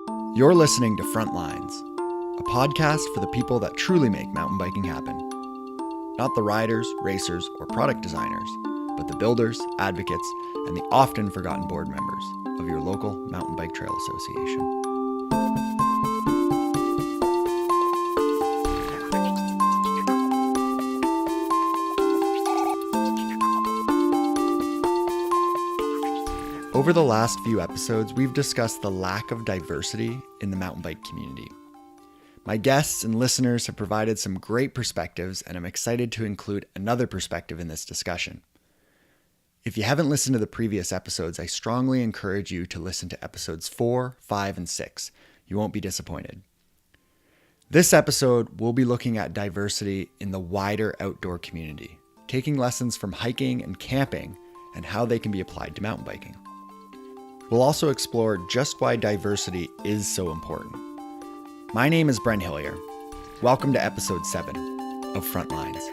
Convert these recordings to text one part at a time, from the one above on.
You're listening to Frontlines, a podcast for the people that truly make mountain biking happen. Not the riders, racers, or product designers, but the builders, advocates, and the often forgotten board members of your local Mountain Bike Trail Association. Over the last few episodes, we've discussed the lack of diversity in the mountain bike community. My guests and listeners have provided some great perspectives, and I'm excited to include another perspective in this discussion. If you haven't listened to the previous episodes, I strongly encourage you to listen to episodes 4, 5, and 6. You won't be disappointed. This episode, we'll be looking at diversity in the wider outdoor community, taking lessons from hiking and camping and how they can be applied to mountain biking. We'll also explore just why diversity is so important. My name is Brent Hillier. Welcome to episode 7 of Frontlines.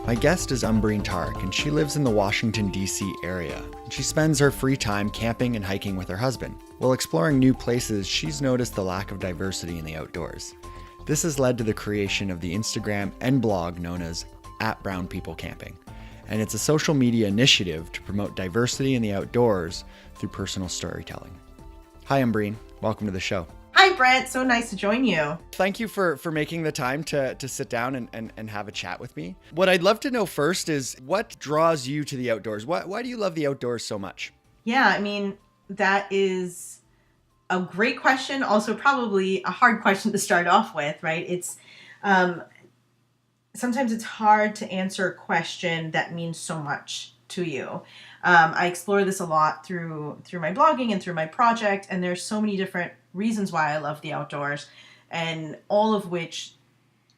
My guest is Ambreen Tareq, and she lives in the Washington, D.C. area. She spends her free time camping and hiking with her husband. While exploring new places, she's noticed the lack of diversity in the outdoors. This has led to the creation of the Instagram and blog known as @BrownPeopleCamping, and it's a social media initiative to promote diversity in the outdoors through personal storytelling. Hi, Ambreen. Welcome to the show. Hi, Brent. So nice to join you. Thank you for making the time to sit down and have a chat with me. What I'd love to know first is what draws you to the outdoors? Why do you love the outdoors so much? Yeah, that is a great question. Also, probably a hard question to start off with, right? It's sometimes it's hard to answer a question that means so much to you. I explore this a lot through my blogging and through my project, and there's so many different reasons why I love the outdoors, and all of which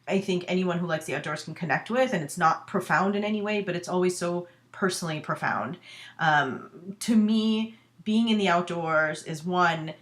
I think anyone who likes the outdoors can connect with, and it's not profound in any way, but it's always so personally profound. To me, being in the outdoors is one,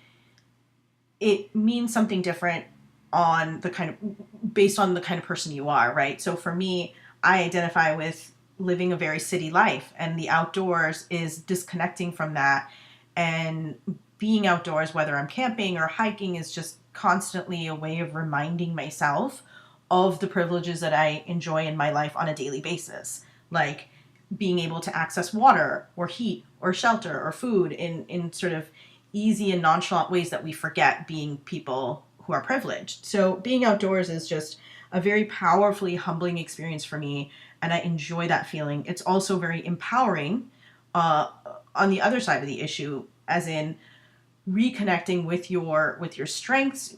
it means something different based on the kind of person you are, right? So for me, I identify with living a very city life, and the outdoors is disconnecting from that, and being outdoors, whether I'm camping or hiking, is just constantly a way of reminding myself of the privileges that I enjoy in my life on a daily basis, like being able to access water or heat or shelter or food in sort of easy and nonchalant ways that we forget being people who are privileged. So being outdoors is just a very powerfully humbling experience for me, and I enjoy that feeling. It's also very empowering on the other side of the issue, as in reconnecting with your strengths,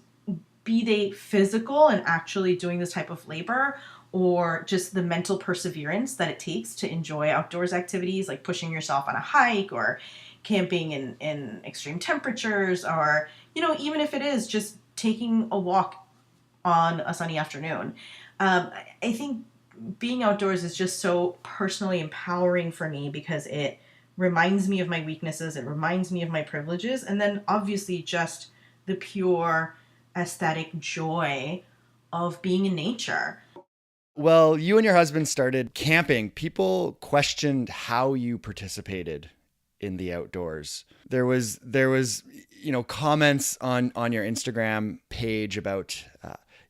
be they physical and actually doing this type of labor, or just the mental perseverance that it takes to enjoy outdoors activities like pushing yourself on a hike or camping in extreme temperatures, or even if it is just taking a walk on a sunny afternoon. I think being outdoors is just so personally empowering for me because it reminds me of my weaknesses, it reminds me of my privileges, and then obviously just the pure aesthetic joy of being in nature. Well, you and your husband started camping. People questioned how you participated in the outdoors. There was comments on your Instagram page about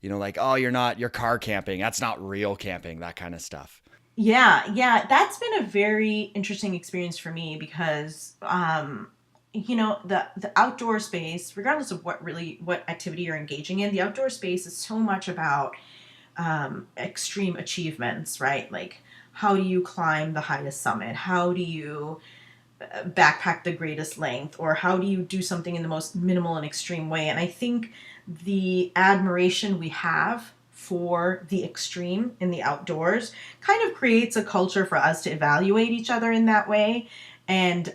like, oh, you're car camping, that's not real camping, that kind of stuff. Yeah, that's been a very interesting experience for me because, the outdoor space, regardless of what activity you're engaging in, the outdoor space is so much about extreme achievements, right? Like, how do you climb the highest summit? How do you backpack the greatest length? Or how do you do something in the most minimal and extreme way? And I think the admiration we have for the extreme in the outdoors kind of creates a culture for us to evaluate each other in that way, and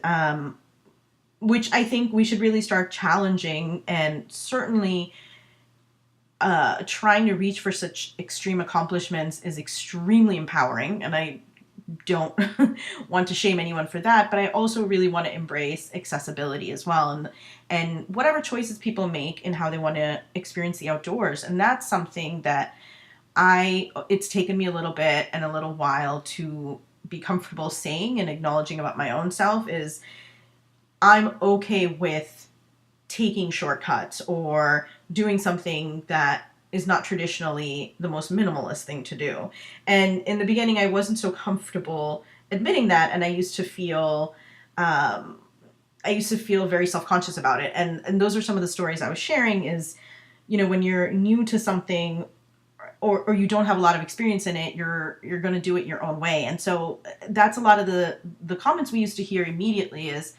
which I think we should really start challenging, and certainly trying to reach for such extreme accomplishments is extremely empowering, and I don't want to shame anyone for that, but I also really want to embrace accessibility as well, and whatever choices people make in how they want to experience the outdoors. And that's something that it's taken me a little bit and a little while to be comfortable saying and acknowledging about my own self is I'm okay with taking shortcuts or doing something that is not traditionally the most minimalist thing to do. And in the beginning, I wasn't so comfortable admitting that, and I used to feel very self-conscious about it. And those are some of the stories I was sharing. Is, when you're new to something, or you don't have a lot of experience in it, you're going to do it your own way. And so that's a lot of the comments we used to hear immediately is,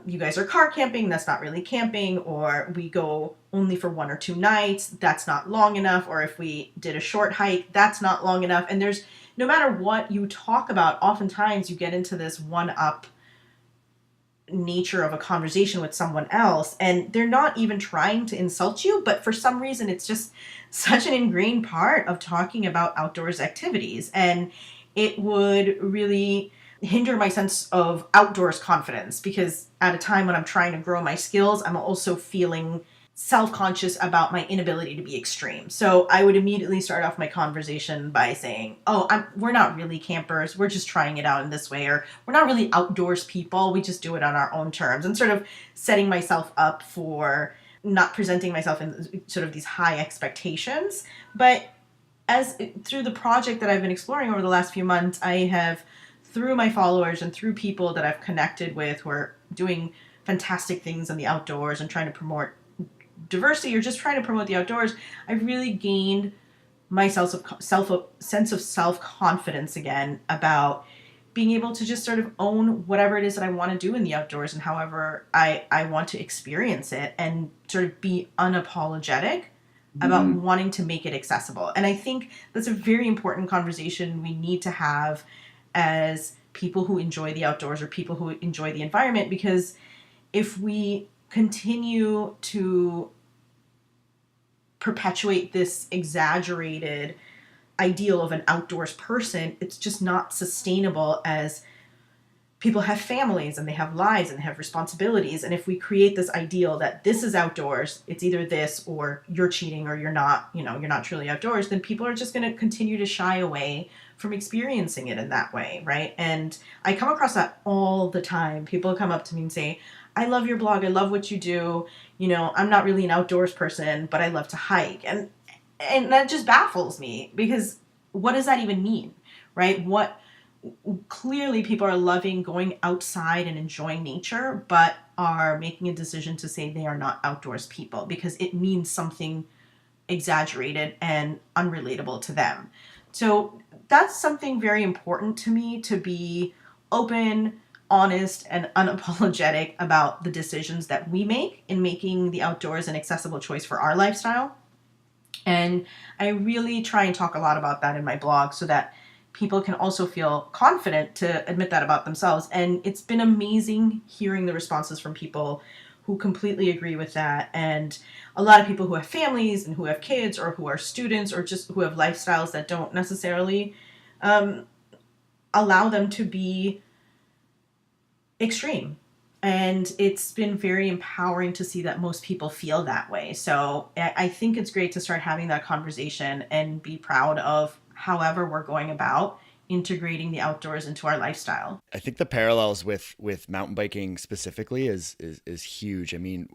you guys are car camping, that's not really camping, or we go only for 1 or 2 nights, that's not long enough, or if we did a short hike, that's not long enough. And there's, no matter what you talk about, oftentimes you get into this one-up nature of a conversation with someone else, and they're not even trying to insult you, but for some reason it's just such an ingrained part of talking about outdoors activities, and it would really hinder my sense of outdoors confidence, because at a time when I'm trying to grow my skills, I'm also feeling self-conscious about my inability to be extreme. So I would immediately start off my conversation by saying, we're not really campers, we're just trying it out in this way, or we're not really outdoors people, we just do it on our own terms, and sort of setting myself up for not presenting myself in sort of these high expectations. But through the project that I've been exploring over the last few months, I have, through my followers and through people that I've connected with who are doing fantastic things in the outdoors and trying to promote diversity or just trying to promote the outdoors, I've really gained myself a sense of self-confidence again about being able to just sort of own whatever it is that I want to do in the outdoors and however I want to experience it, and sort of be unapologetic about wanting to make it accessible. And I think that's a very important conversation we need to have as people who enjoy the outdoors or people who enjoy the environment, because if we continue to perpetuate this exaggerated ideal of an outdoors person, it's just not sustainable, as people have families and they have lives and they have responsibilities. And if we create this ideal that this is outdoors, it's either this or you're cheating or you're not truly outdoors, then people are just going to continue to shy away from experiencing it in that way, right? And I come across that all the time. People come up to me and say, I love your blog, I love what you do. I'm not really an outdoors person, but I love to hike. And that just baffles me, because what does that even mean, right? Clearly people are loving going outside and enjoying nature, but are making a decision to say they are not outdoors people because it means something exaggerated and unrelatable to them. So that's something very important to me, to be open, honest, and unapologetic about the decisions that we make in making the outdoors an accessible choice for our lifestyle. And I really try and talk a lot about that in my blog so that people can also feel confident to admit that about themselves. And it's been amazing hearing the responses from people who completely agree with that. And a lot of people who have families and who have kids or who are students or just who have lifestyles that don't necessarily allow them to be extreme. And it's been very empowering to see that most people feel that way. So I think it's great to start having that conversation and be proud of however we're going about integrating the outdoors into our lifestyle. I think the parallels with mountain biking specifically is huge. I mean,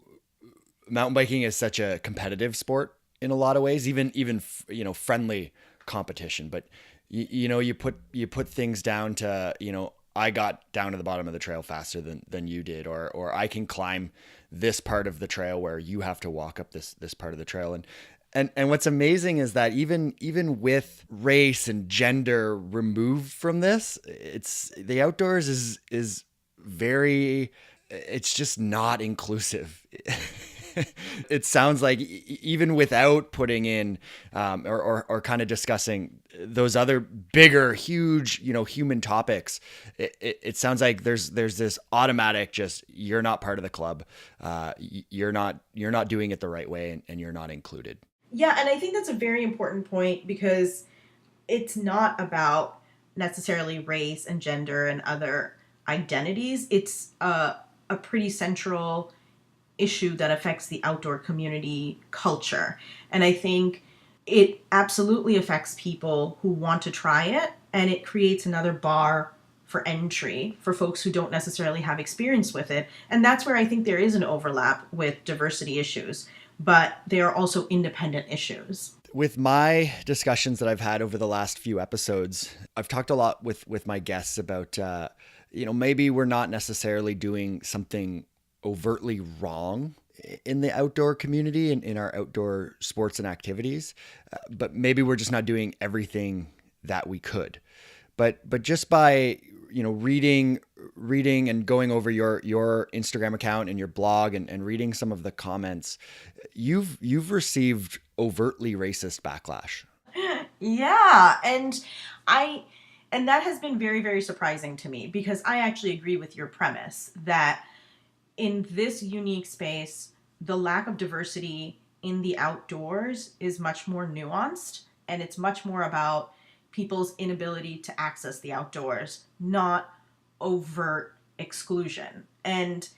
mountain biking is such a competitive sport in a lot of ways, even friendly competition. But you put things down to, I got down to the bottom of the trail faster than you did, or I can climb this part of the trail where you have to walk up this part of the trail. And what's amazing is that even with race and gender removed from this, it's the outdoors is very, it's just not inclusive. It sounds like even without putting in or kind of discussing those other bigger, huge, human topics, it sounds like there's this automatic just, you're not part of the club. You're not doing it the right way, and you're not included. Yeah, and I think that's a very important point, because it's not about necessarily race and gender and other identities. It's a pretty central issue that affects the outdoor community culture. And I think it absolutely affects people who want to try it, and it creates another bar for entry for folks who don't necessarily have experience with it. And that's where I think there is an overlap with diversity issues, but they are also independent issues. With my discussions that I've had over the last few episodes, I've talked a lot with my guests about, maybe we're not necessarily doing something overtly wrong in the outdoor community and in our outdoor sports and activities, but maybe we're just not doing everything that we could. But just by reading and going over your Instagram account and your blog and reading some of the comments, you've received overtly racist backlash. Yeah, and that has been very, very surprising to me, because I actually agree with your premise that in this unique space, the lack of diversity in the outdoors is much more nuanced, and it's much more about people's inability to access the outdoors, not overt exclusion. And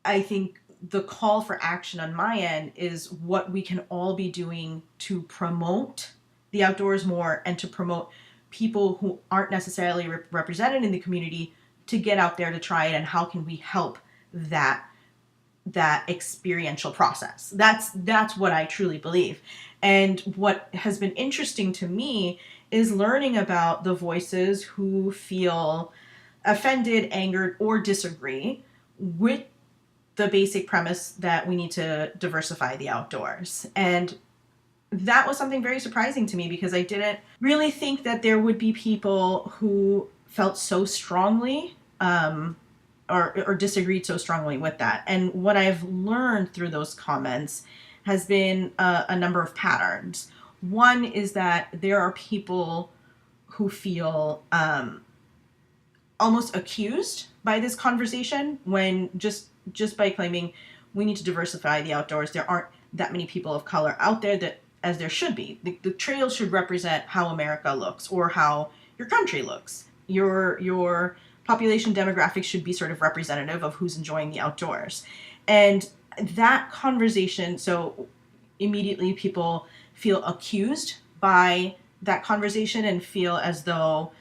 I think the call for action on my end is what we can all be doing to promote the outdoors more and to promote people who aren't necessarily represented in the community to get out there to try it, and how can we help that experiential process. That's what I truly believe. And what has been interesting to me is learning about the voices who feel offended, angered, or disagree with the basic premise that we need to diversify the outdoors. And that was something very surprising to me, because I didn't really think that there would be people who felt so strongly or disagreed so strongly with that. And what I've learned through those comments has been a number of patterns. One is that there are people who feel almost accused by this conversation, when just by claiming we need to diversify the outdoors, there aren't that many people of color out there that as there should be. The trails should represent how America looks, or how your country looks. Your population demographics should be sort of representative of who's enjoying the outdoors. And that conversation, so immediately people feel accused by that conversation and feel as though,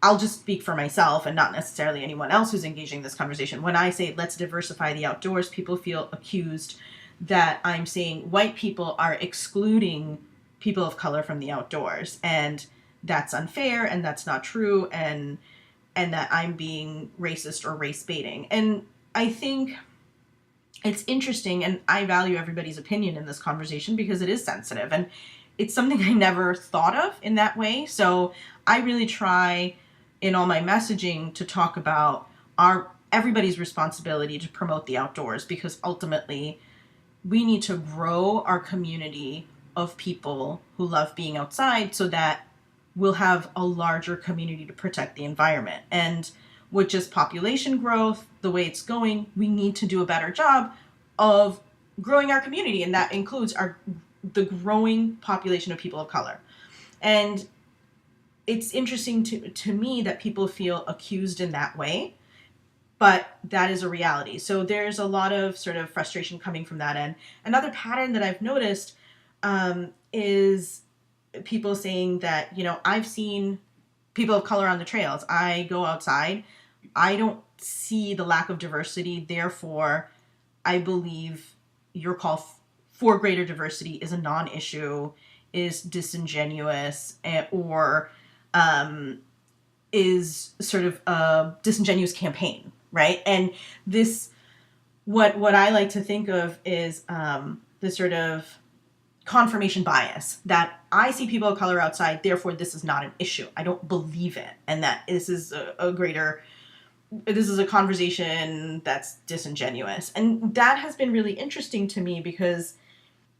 I'll just speak for myself and not necessarily anyone else who's engaging this conversation. When I say let's diversify the outdoors, people feel accused that I'm saying white people are excluding people of color from the outdoors, and that's unfair, and that's not true, and that I'm being racist or race baiting. And I think it's interesting, and I value everybody's opinion in this conversation because it is sensitive, and it's something I never thought of in that way. So I really try in all my messaging to talk about everybody's responsibility to promote the outdoors, because ultimately we need to grow our community of people who love being outside so that we'll have a larger community to protect the environment. And with just population growth, the way it's going, we need to do a better job of growing our community. And that includes the growing population of people of color. And it's interesting to me that people feel accused in that way, but that is a reality. So there's a lot of sort of frustration coming from that end. Another pattern that I've noticed is people saying that, I've seen people of color on the trails. I go outside. I don't see the lack of diversity. Therefore, I believe your call for greater diversity is a non-issue, is disingenuous, or is sort of a disingenuous campaign, right? And this, what I like to think of is this sort of confirmation bias, that I see people of color outside, therefore this is not an issue. I don't believe it. And that this is this is a conversation that's disingenuous. And that has been really interesting to me, because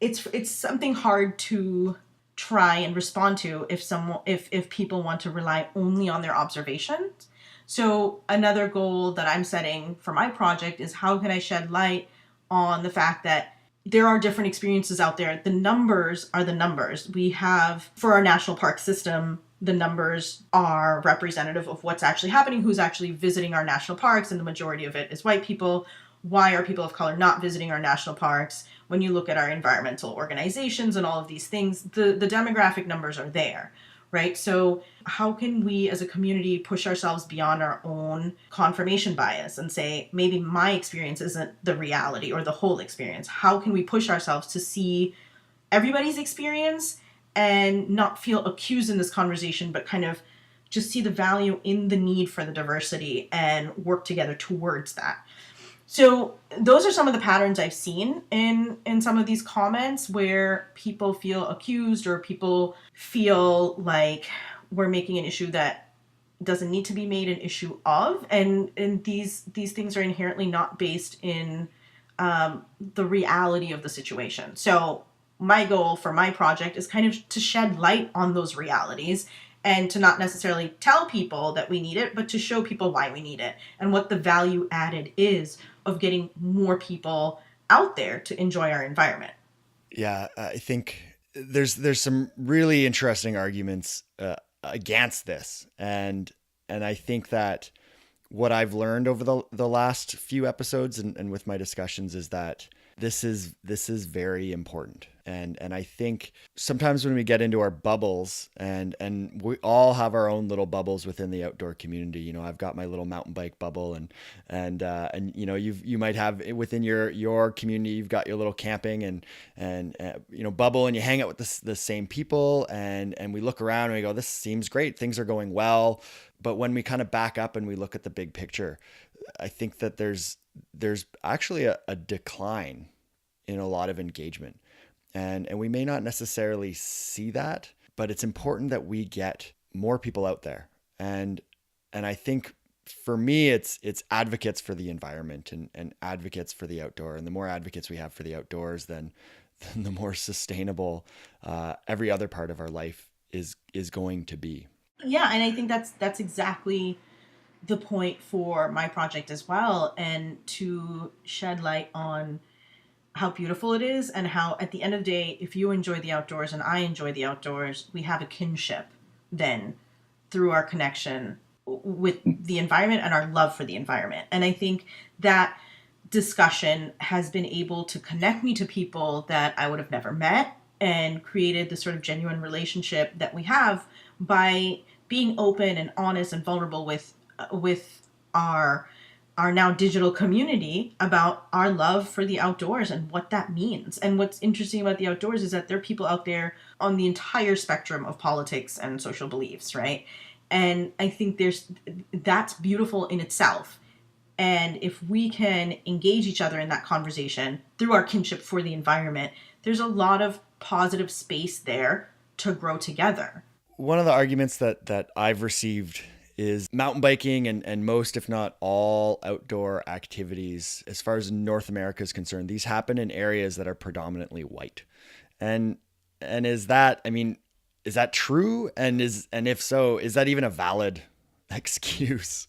it's something hard to try and respond to if people want to rely only on their observations. So another goal that I'm setting for my project is, how can I shed light on the fact that there are different experiences out there. The numbers are the numbers. We have, for our national park system, the numbers are representative of what's actually happening, who's actually visiting our national parks, and the majority of it is white people. Why are people of color not visiting our national parks? When you look at our environmental organizations and all of these things, the demographic numbers are there, right? So how can we as a community push ourselves beyond our own confirmation bias and say, maybe my experience isn't the reality or the whole experience? How can we push ourselves to see everybody's experience and not feel accused in this conversation, but kind of just see the value in the need for the diversity and work together towards that? So those are some of the patterns I've seen in some of these comments where people feel accused or people feel like we're making an issue that doesn't need to be made an issue of. And these things are inherently not based in the reality of the situation. So my goal for my project is kind of to shed light on those realities and to not necessarily tell people that we need it, but to show people why we need it and what the value added is of getting more people out there to enjoy our environment. Yeah, I think there's some really interesting arguments against this, and I think that what I've learned over the last few episodes and with my discussions is that this is very important. And I think sometimes when we get into our bubbles and we all have our own little bubbles within the outdoor community, you know, I've got my little mountain bike bubble and you know, you might have within your community, you've got your little camping and you know, bubble, and you hang out with the same people and we look around and we go, this seems great. Things are going well. But when we kind of back up and we look at the big picture, I think that there's actually a decline in a lot of engagement. And we may not necessarily see that, but it's important that we get more people out there. And I think for me, it's advocates for the environment and advocates for the outdoor. And the more advocates we have for the outdoors, then the more sustainable every other part of our life is going to be. Yeah, and I think that's exactly the point for my project as well, and to shed light on how beautiful it is and how at the end of the day, if you enjoy the outdoors and I enjoy the outdoors, we have a kinship then through our connection with the environment and our love for the environment. And I think that discussion has been able to connect me to people that I would have never met and created the sort of genuine relationship that we have by being open and honest and vulnerable with our now digital community about our love for the outdoors and what that means. And what's interesting about the outdoors is that there are people out there on the entire spectrum of politics and social beliefs, right? And I think that's beautiful in itself. And if we can engage each other in that conversation through our kinship for the environment, there's a lot of positive space there to grow together. One of the arguments that I've received is mountain biking and most, if not all, outdoor activities, as far as North America is concerned, these happen in areas that are predominantly white. And is that, I mean, is that true? And if so, is that even a valid excuse?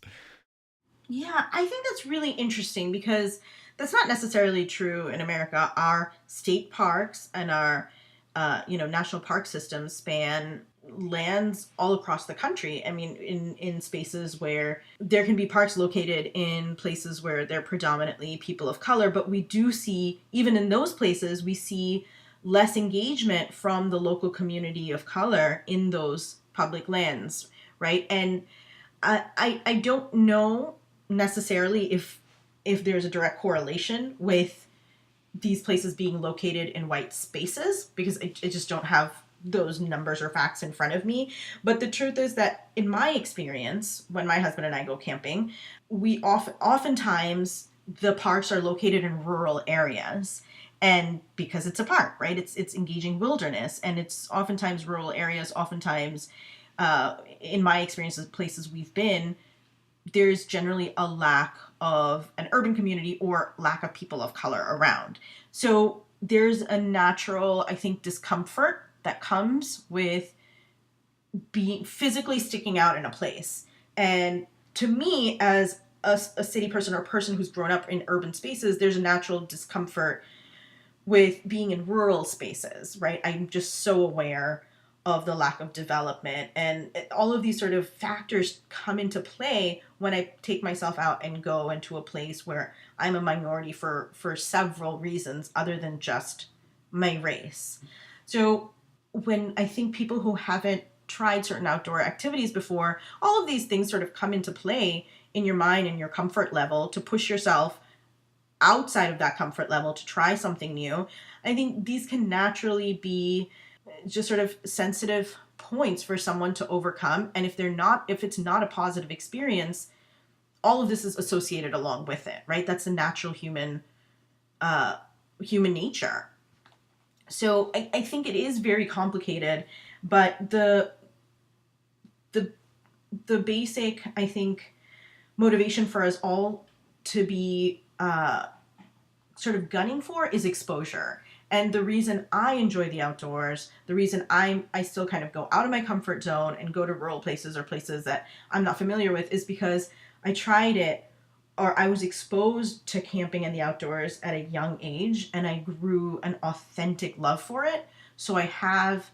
Yeah, I think that's really interesting because that's not necessarily true in America. Our state parks and our national park systems span lands all across the country. I mean, in spaces where there can be parks located in places where they're predominantly people of color, but we do see, even in those places, we see less engagement from the local community of color in those public lands, right? And I don't know necessarily if there's a direct correlation with these places being located in white spaces, because I just don't have those numbers or facts in front of me. But the truth is that in my experience, when my husband and I go camping, we oftentimes the parks are located in rural areas. And because it's a park, right? It's engaging wilderness, and it's oftentimes rural areas. Oftentimes, in my experiences, places we've been, there's generally a lack of an urban community or lack of people of color around. So there's a natural, I think, discomfort that comes with being physically sticking out in a place. And to me, as a city person or a person who's grown up in urban spaces, there's a natural discomfort with being in rural spaces, right? I'm just so aware of the lack of development. And all of these sort of factors come into play when I take myself out and go into a place where I'm a minority for several reasons other than just my race. So when I think people who haven't tried certain outdoor activities before, all of these things sort of come into play in your mind and your comfort level to push yourself outside of that comfort level to try something new. I think these can naturally be just sort of sensitive points for someone to overcome. And if it's not a positive experience, all of this is associated along with it, right? That's the natural human nature. So I think it is very complicated, but the basic, I think, motivation for us all to be sort of gunning for is exposure. And the reason I enjoy the outdoors, the reason I still kind of go out of my comfort zone and go to rural places or places that I'm not familiar with is because I tried it, or I was exposed to camping and the outdoors at a young age, and I grew an authentic love for it. So I have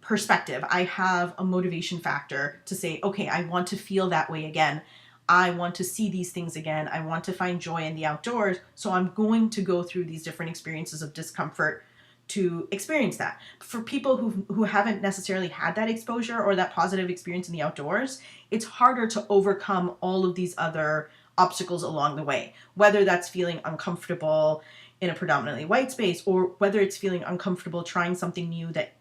perspective. I have a motivation factor to say, okay, I want to feel that way again. I want to see these things again. I want to find joy in the outdoors. So I'm going to go through these different experiences of discomfort to experience that. For people who haven't necessarily had that exposure or that positive experience in the outdoors, it's harder to overcome all of these other obstacles along the way, whether that's feeling uncomfortable in a predominantly white space, or whether it's feeling uncomfortable trying something new that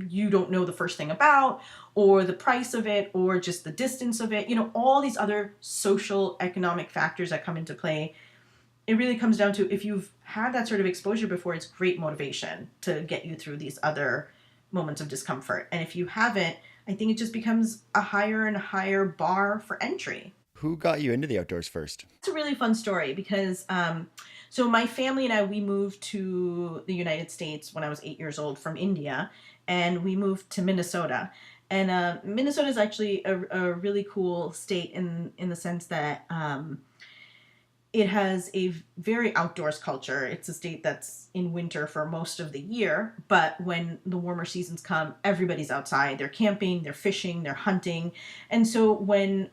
you don't know the first thing about, or the price of it, or just the distance of it, all these other social economic factors that come into play. It really comes down to, if you've had that sort of exposure before, it's great motivation to get you through these other moments of discomfort. And if you haven't, I think it just becomes a higher and higher bar for entry. Who got you into the outdoors first? It's a really fun story because so my family and I, we moved to the United States when I was 8 years old from India, and we moved to Minnesota. And Minnesota is actually a really cool state in the sense that it has a very outdoors culture. It's a state that's in winter for most of the year, but when the warmer seasons come, everybody's outside. They're camping, they're fishing, they're hunting. And so when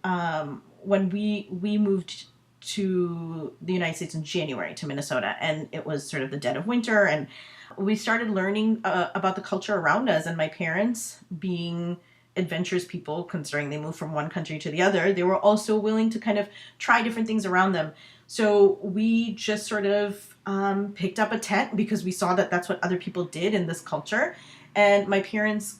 we moved to the United States in January to Minnesota, and it was sort of the dead of winter, and we started learning about the culture around us. And my parents, being adventurous people, considering they moved from one country to the other, they were also willing to kind of try different things around them. So we just sort of picked up a tent because we saw that that's what other people did in this culture. And my parents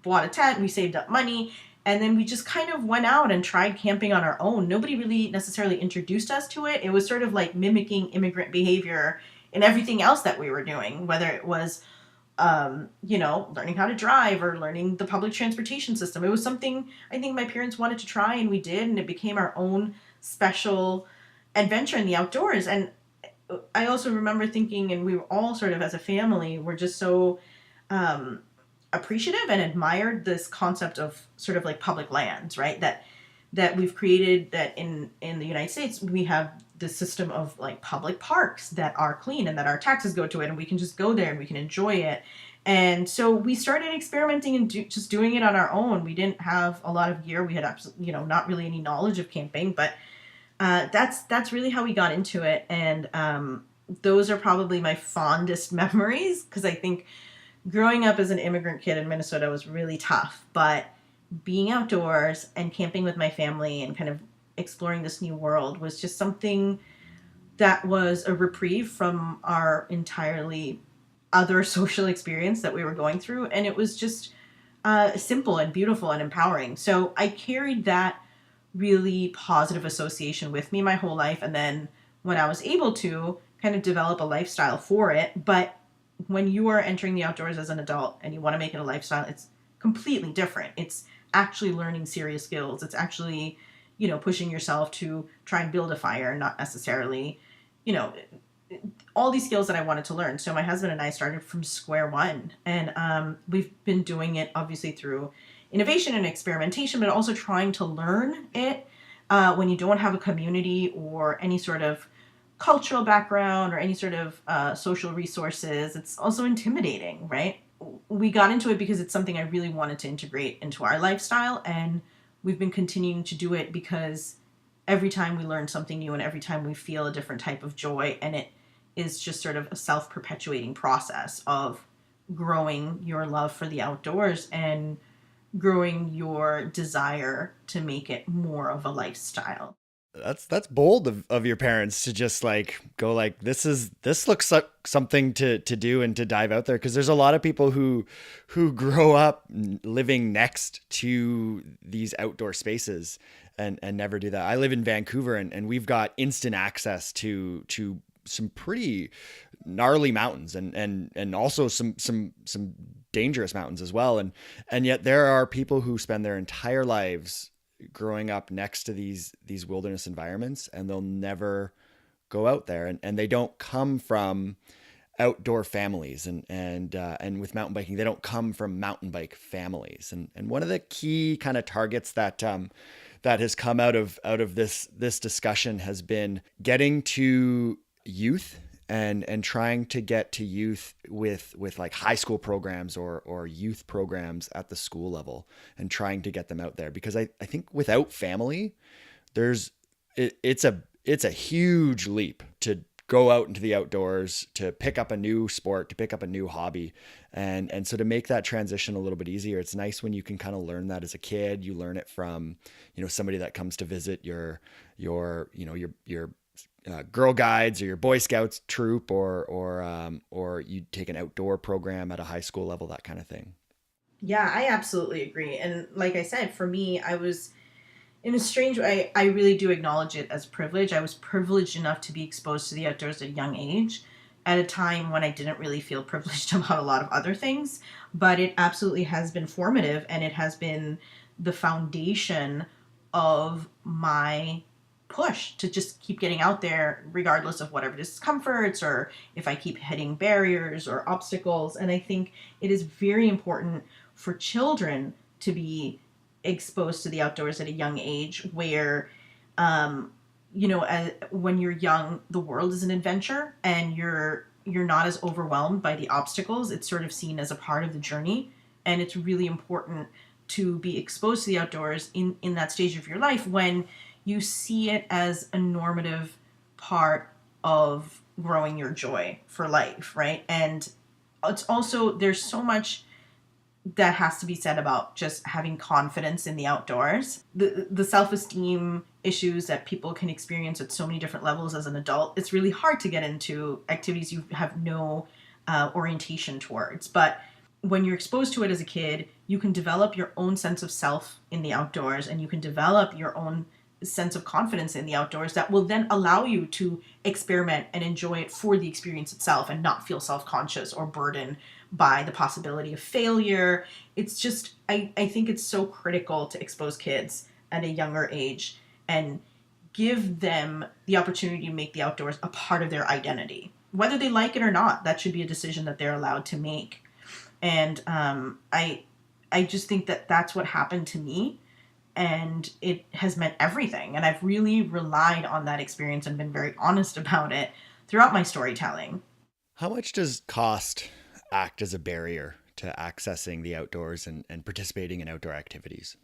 bought a tent, we saved up money, and then we just kind of went out and tried camping on our own. Nobody really necessarily introduced us to it. It was sort of like mimicking immigrant behavior in everything else that we were doing, whether it was learning how to drive or learning the public transportation system. It was something I think my parents wanted to try, and we did, and it became our own special adventure in the outdoors. And I also remember thinking, and we were all sort of, as a family, we're just so appreciative and admired this concept of sort of like public lands, right? That we've created, that in the United States, we have this system of like public parks that are clean and that our taxes go to it, and we can just go there and we can enjoy it. And so we started experimenting and just doing it on our own. We didn't have a lot of gear. We had absolutely, not really any knowledge of camping, but that's really how we got into it. And those are probably my fondest memories, because I think growing up as an immigrant kid in Minnesota was really tough, but being outdoors and camping with my family and kind of exploring this new world was just something that was a reprieve from our entirely other social experience that we were going through. And it was just simple and beautiful and empowering. So I carried that really positive association with me my whole life. And then when I was able to kind of develop a lifestyle for it, but when you are entering the outdoors as an adult and you want to make it a lifestyle, it's completely different. It's actually learning serious skills. It's actually, pushing yourself to try and build a fire, not necessarily, all these skills that I wanted to learn. So my husband and I started from square one, and we've been doing it obviously through innovation and experimentation, but also trying to learn it when you don't have a community or any sort of cultural background or any sort of social resources. It's also intimidating, right? we got into it because it's something I really wanted to integrate into our lifestyle, and we've been continuing to do it because every time we learn something new and every time we feel a different type of joy, and it is just sort of a self-perpetuating process of growing your love for the outdoors and growing your desire to make it more of a lifestyle. That's bold of your parents to just like go like, this looks like something to do and to dive out there. Cause there's a lot of people who grow up living next to these outdoor spaces and never do that. I live in Vancouver and we've got instant access to some pretty gnarly mountains and also some dangerous mountains as well. And yet there are people who spend their entire lives growing up next to these wilderness environments, and they'll never go out there, and they don't come from outdoor families, and with mountain biking, they don't come from mountain bike families. And one of the key kind of targets that has come out of this discussion has been getting to youth and trying to get to youth with like high school programs or youth programs at the school level, and trying to get them out there. Because I think without family, it's a huge leap to go out into the outdoors, to pick up a new sport, to pick up a new hobby. And so to make that transition a little bit easier, it's nice when you can kind of learn that as a kid. You learn it from, somebody that comes to visit your Girl Guides or your Boy Scouts troop, or you take an outdoor program at a high school level, that kind of thing. Yeah, I absolutely agree. And like I said, for me, I was in a strange way, I really do acknowledge it as privilege. I was privileged enough to be exposed to the outdoors at a young age, at a time when I didn't really feel privileged about a lot of other things. But it absolutely has been formative, and it has been the foundation of my push to just keep getting out there, regardless of whatever discomforts, or if I keep hitting barriers or obstacles. And I think it is very important for children to be exposed to the outdoors at a young age, where when you're young, the world is an adventure, and you're not as overwhelmed by the obstacles. It's sort of seen as a part of the journey, and it's really important to be exposed to the outdoors in that stage of your life, when you see it as a normative part of growing your joy for life, right? And it's also, there's so much that has to be said about just having confidence in the outdoors. The self-esteem issues that people can experience at so many different levels as an adult, it's really hard to get into activities you have no orientation towards. But when you're exposed to it as a kid, you can develop your own sense of self in the outdoors, and you can develop your own sense of confidence in the outdoors that will then allow you to experiment and enjoy it for the experience itself, and not feel self-conscious or burdened by the possibility of failure. It's just, I think it's so critical to expose kids at a younger age and give them the opportunity to make the outdoors a part of their identity. Whether they like it or not, that should be a decision that they're allowed to make. And I just think that that's what happened to me, and it has meant everything. And I've really relied on that experience and been very honest about it throughout my storytelling. How much does cost act as a barrier to accessing the outdoors and participating in outdoor activities?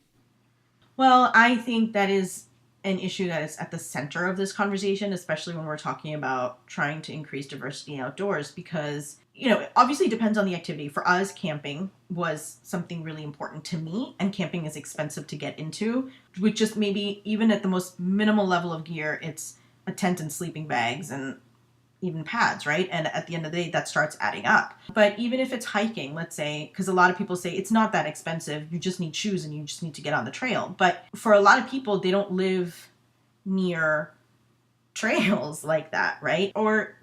Well, I think that is an issue that is at the center of this conversation, especially when we're talking about trying to increase diversity outdoors, because, it obviously depends on the activity. For us, camping was something really important to me, and camping is expensive to get into, with just maybe even at the most minimal level of gear, it's a tent and sleeping bags and even pads, right? And at the end of the day, that starts adding up. But even if it's hiking, let's say, because a lot of people say it's not that expensive, you just need shoes and you just need to get on the trail. But for a lot of people, they don't live near trails like that, right? Or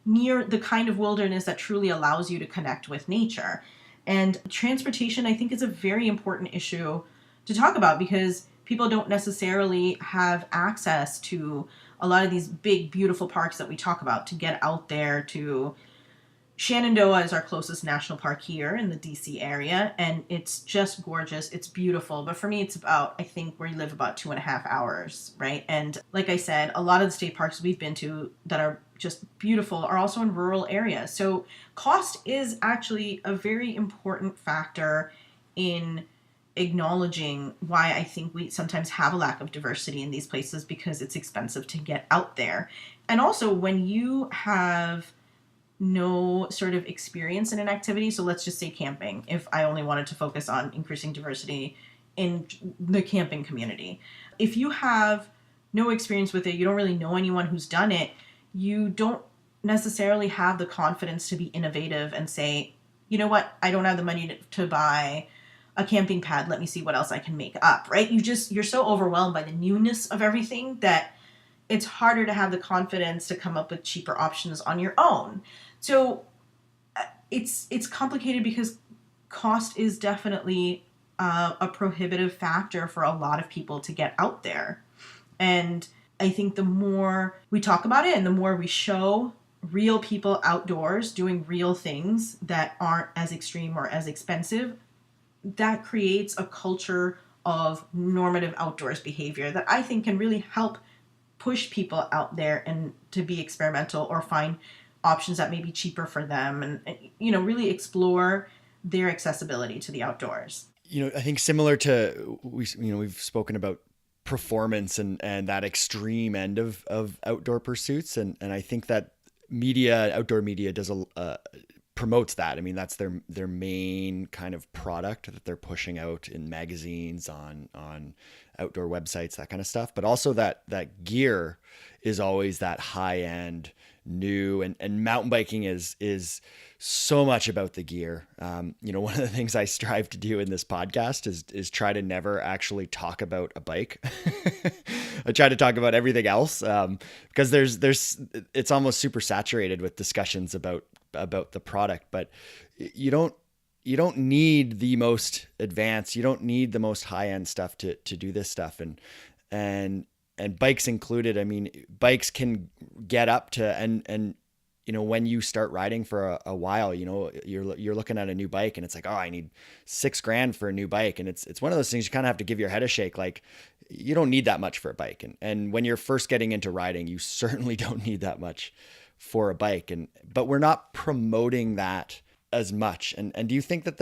near the kind of wilderness that truly allows you to connect with nature. And transportation, I think, is a very important issue to talk about, because people don't necessarily have access to a lot of these big, beautiful parks that we talk about to get out there. To Shenandoah is our closest national park here in the DC area, and it's just gorgeous. It's beautiful. But for me, it's about, I think, where you live, about 2.5 hours, right? And like I said, a lot of the state parks we've been to that are just beautiful are also in rural areas. So cost is actually a very important factor in acknowledging why I think we sometimes have a lack of diversity in these places, because it's expensive to get out there. And also, when you have no sort of experience in an activity, so let's just say camping, if I only wanted to focus on increasing diversity in the camping community, if you have no experience with it, you don't really know anyone who's done it, you don't necessarily have the confidence to be innovative and say, you know what, I don't have the money to buy a camping pad, let me see what else I can make up, right? You're so overwhelmed by the newness of everything that it's harder to have the confidence to come up with cheaper options on your own. So it's complicated because cost is definitely a prohibitive factor for a lot of people to get out there. And I think the more we talk about it and the more we show real people outdoors doing real things that aren't as extreme or as expensive, that creates a culture of normative outdoors behavior that I think can really help push people out there and to be experimental or find options that may be cheaper for them, and really explore their accessibility to the outdoors. I think similar to we've spoken about performance and that extreme end of outdoor pursuits, and I think that outdoor media does promotes that. I mean, that's their main kind of product that they're pushing out in magazines, on outdoor websites, that kind of stuff. But also that gear is always that high end, new, and mountain biking is so much about the gear. One of the things I strive to do in this podcast is try to never actually talk about a bike. I try to talk about everything else, because it's almost super saturated with discussions about the product, but you don't need the most advanced, you don't need the most high end stuff to do this stuff. And bikes included. I mean, bikes can get up to, and when you start riding for a while, you're looking at a new bike and it's like, oh, I need $6,000 for a new bike. And it's one of those things you kind of have to give your head a shake. Like, you don't need that much for a bike. And when you're first getting into riding, you certainly don't need that much for a bike. But we're not promoting that as much. And do you think that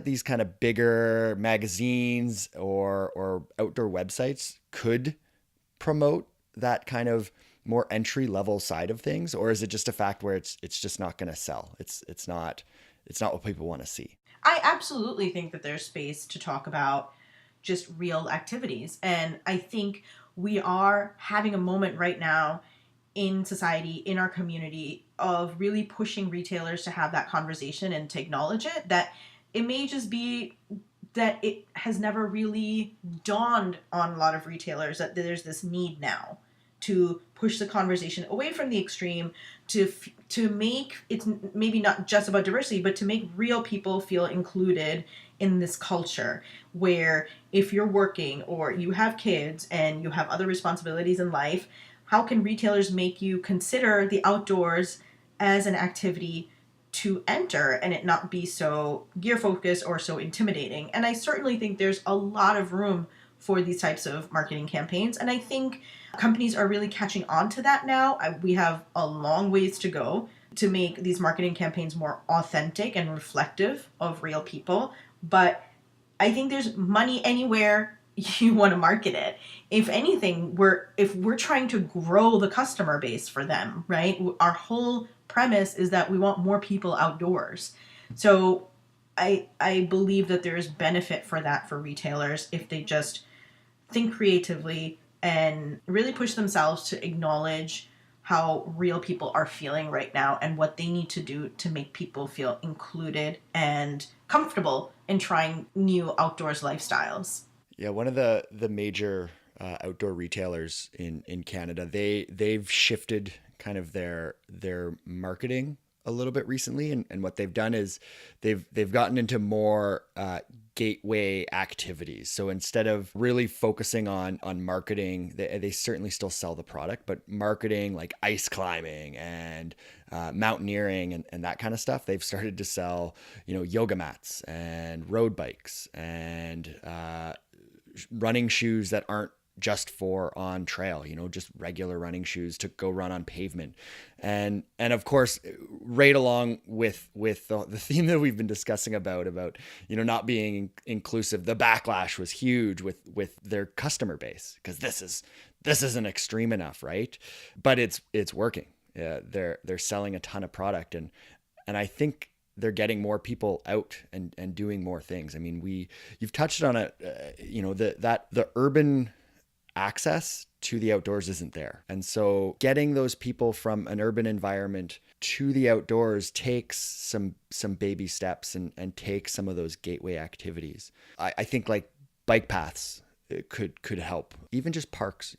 these kind of bigger magazines or outdoor websites could promote that kind of more entry level side of things? Or is it just a fact where it's just not going to sell? It's not what people want to see. I absolutely think that there's space to talk about just real activities. And I think we are having a moment right now in society, in our community, of really pushing retailers to have that conversation and to acknowledge it, that it may just be that it has never really dawned on a lot of retailers that there's this need now to push the conversation away from the extreme, to make it's maybe not just about diversity, but to make real people feel included in this culture, where if you're working or you have kids and you have other responsibilities in life, how can retailers make you consider the outdoors as an activity to enter and it not be so gear focused or so intimidating? And I certainly think there's a lot of room for these types of marketing campaigns. And I think companies are really catching on to that now. We have a long ways to go to make these marketing campaigns more authentic and reflective of real people. But I think there's money anywhere you want to market it. If anything, if we're trying to grow the customer base for them, right? Our whole premise is that we want more people outdoors. So I believe that there is benefit for that for retailers if they just think creatively and really push themselves to acknowledge how real people are feeling right now and what they need to do to make people feel included and comfortable in trying new outdoors lifestyles. Yeah, one of the major outdoor retailers in Canada, they've shifted kind of their marketing a little bit recently, and what they've done is they've gotten into more gateway activities. So instead of really focusing on marketing, they certainly still sell the product, but marketing like ice climbing and mountaineering and that kind of stuff, they've started to sell yoga mats and road bikes and running shoes that aren't just for on trail, just regular running shoes to go run on pavement. And of course, right along with the theme that we've been discussing about, not being inclusive, the backlash was huge with their customer base, because this isn't extreme enough, right? But it's working. They're selling a ton of product, and I think they're getting more people out and doing more things. I mean, you've touched on it, the urban access to the outdoors isn't there. And so getting those people from an urban environment to the outdoors takes some baby steps and takes some of those gateway activities. I think like bike paths could help. Even just parks,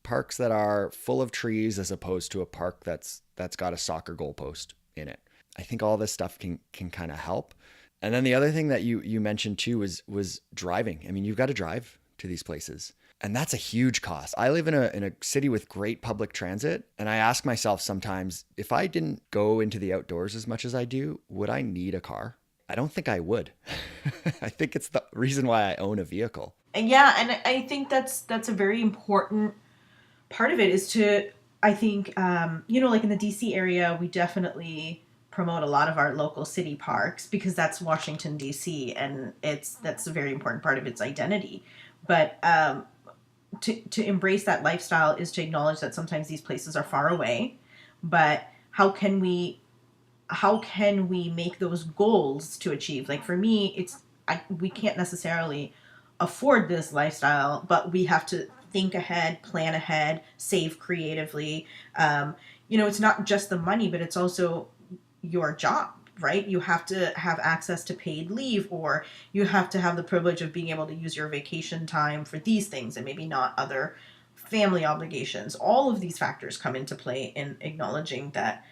parks that are full of trees as opposed to a park that's got a soccer goalpost in it. I think all this stuff can kind of help. And then the other thing that you mentioned too was driving. I mean, you've got to drive to these places, and that's a huge cost. I live in a city with great public transit, and I ask myself sometimes, if I didn't go into the outdoors as much as I do, would I need a car? I don't think I would. I think it's the reason why I own a vehicle. Yeah, and I think that's a very important part of it, is to, I think, like in the DC area, we definitely promote a lot of our local city parks because that's Washington, DC, and that's a very important part of its identity. But to embrace that lifestyle is to acknowledge that sometimes these places are far away, but how can we make those goals to achieve? Like for me, we can't necessarily afford this lifestyle, but we have to think ahead, plan ahead, save creatively. It's not just the money, but it's also your job, right? You have to have access to paid leave, or you have to have the privilege of being able to use your vacation time for these things and maybe not other family obligations. All of these factors come into play in acknowledging that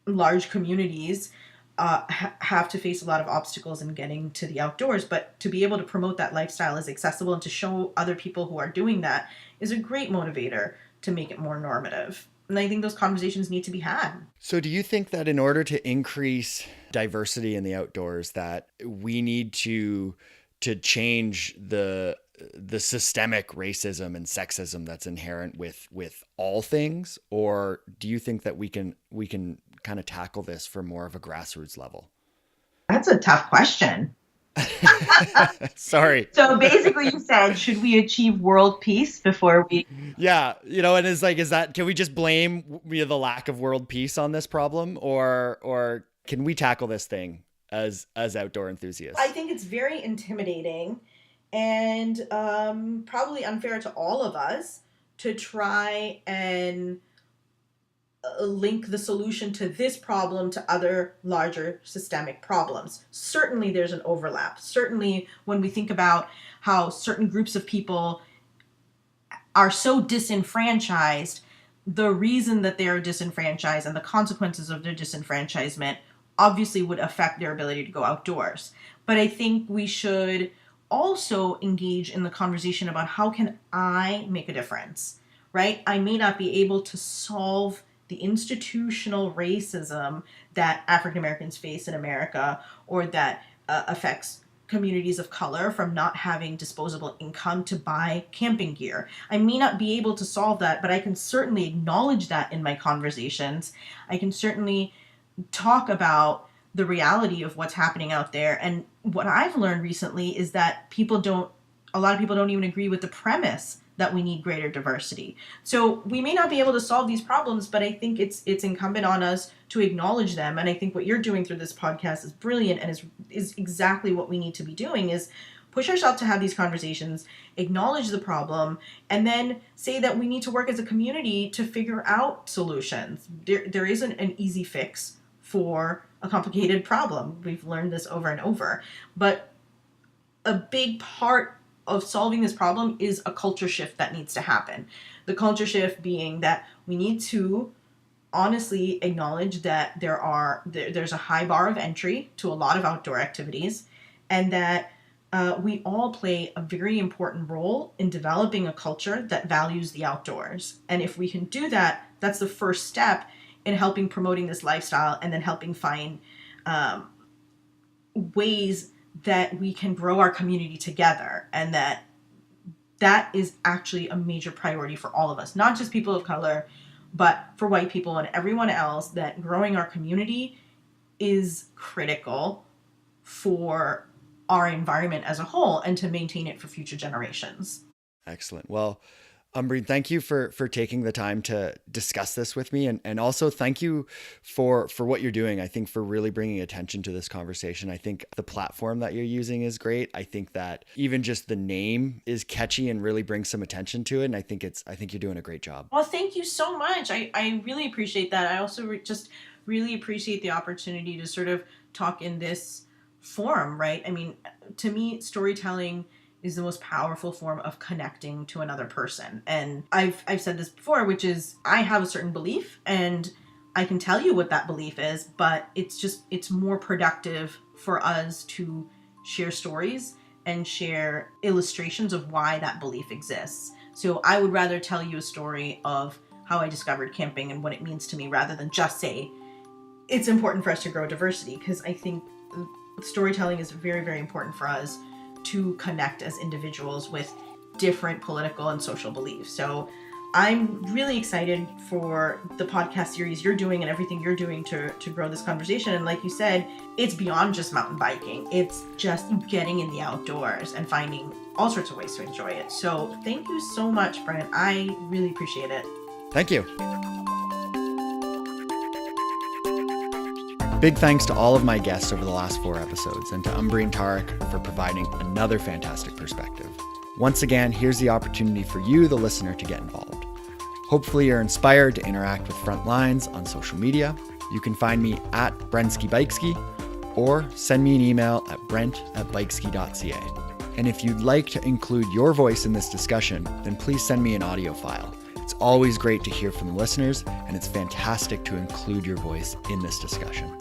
large communities have to face a lot of obstacles in getting to the outdoors, but to be able to promote that lifestyle as accessible and to show other people who are doing that is a great motivator to make it more normative. And I think those conversations need to be had. So do you think that in order to increase diversity in the outdoors, that we need to change the systemic racism and sexism that's inherent with all things? Or do you think that we can kind of tackle this from more of a grassroots level? That's a tough question. Sorry. So basically you said, should we achieve world peace before we... Yeah. And it's like, can we just blame the lack of world peace on this problem? Or can we tackle this thing as outdoor enthusiasts? I think it's very intimidating and probably unfair to all of us to try and link the solution to this problem to other larger systemic problems. Certainly there's an overlap. Certainly when we think about how certain groups of people are so disenfranchised, the reason that they are disenfranchised and the consequences of their disenfranchisement obviously would affect their ability to go outdoors. But I think we should also engage in the conversation about how can I make a difference, right? I may not be able to solve the institutional racism that African Americans face in America, or that affects communities of color from not having disposable income to buy camping gear. I may not be able to solve that, but I can certainly acknowledge that in my conversations. I can certainly talk about the reality of what's happening out there. And what I've learned recently is that a lot of people don't even agree with the premise that we need greater diversity. So we may not be able to solve these problems, but I think it's incumbent on us to acknowledge them. And I think what you're doing through this podcast is brilliant, and is exactly what we need to be doing, is push ourselves to have these conversations, acknowledge the problem, and then say that we need to work as a community to figure out solutions. There isn't an easy fix for a complicated problem. We've learned this over and over. But a big part of solving this problem is a culture shift that needs to happen. The culture shift being that we need to honestly acknowledge that there's a high bar of entry to a lot of outdoor activities, and that we all play a very important role in developing a culture that values the outdoors. And if we can do that, that's the first step in helping promoting this lifestyle, and then helping find ways that we can grow our community together, and that that is actually a major priority for all of us, not just people of color, but for white people and everyone else, that growing our community is critical for our environment as a whole and to maintain it for future generations. Excellent. Well, Ambreen, thank you for taking the time to discuss this with me. And also thank you for what you're doing. I think for really bringing attention to this conversation. I think the platform that you're using is great. I think that even just the name is catchy and really brings some attention to it. And I think you're doing a great job. Well, thank you so much. I really appreciate that. I also just really appreciate the opportunity to sort of talk in this form, right? I mean, to me, storytelling is the most powerful form of connecting to another person. And I've said this before, which is I have a certain belief and I can tell you what that belief is, but it's more productive for us to share stories and share illustrations of why that belief exists. So I would rather tell you a story of how I discovered camping and what it means to me rather than just say it's important for us to grow diversity, because I think storytelling is very, very important for us to connect as individuals with different political and social beliefs. So I'm really excited for the podcast series you're doing and everything you're doing to grow this conversation. And like you said, it's beyond just mountain biking. It's just getting in the outdoors and finding all sorts of ways to enjoy it. So thank you so much, Brent. I really appreciate it. Thank you. Big thanks to all of my guests over the last 4 episodes and to Ambreen Tareq for providing another fantastic perspective. Once again, here's the opportunity for you, the listener, to get involved. Hopefully you're inspired to interact with Frontlines on social media. You can find me at BrenskiBikeski or send me an email at brent@bikeski.ca. And if you'd like to include your voice in this discussion, then please send me an audio file. It's always great to hear from the listeners, and it's fantastic to include your voice in this discussion.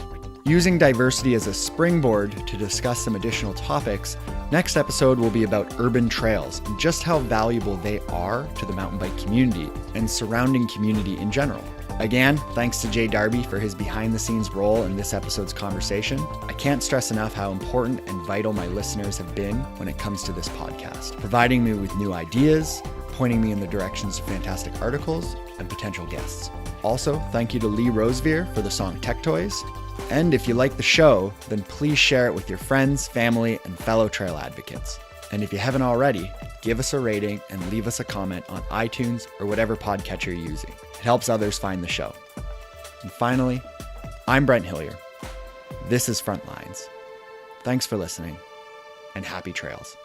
Using diversity as a springboard to discuss some additional topics, next episode will be about urban trails and just how valuable they are to the mountain bike community and surrounding community in general. Again, thanks to Jay Darby for his behind-the-scenes role in this episode's conversation. I can't stress enough how important and vital my listeners have been when it comes to this podcast, providing me with new ideas, pointing me in the directions of fantastic articles, and potential guests. Also, thank you to Lee Rosevear for the song Tech Toys. And if you like the show, then please share it with your friends, family, and fellow trail advocates. And if you haven't already, give us a rating and leave us a comment on iTunes or whatever podcatcher you're using. It helps others find the show. And finally, I'm Brent Hillier. This is Frontlines. Thanks for listening, and happy trails.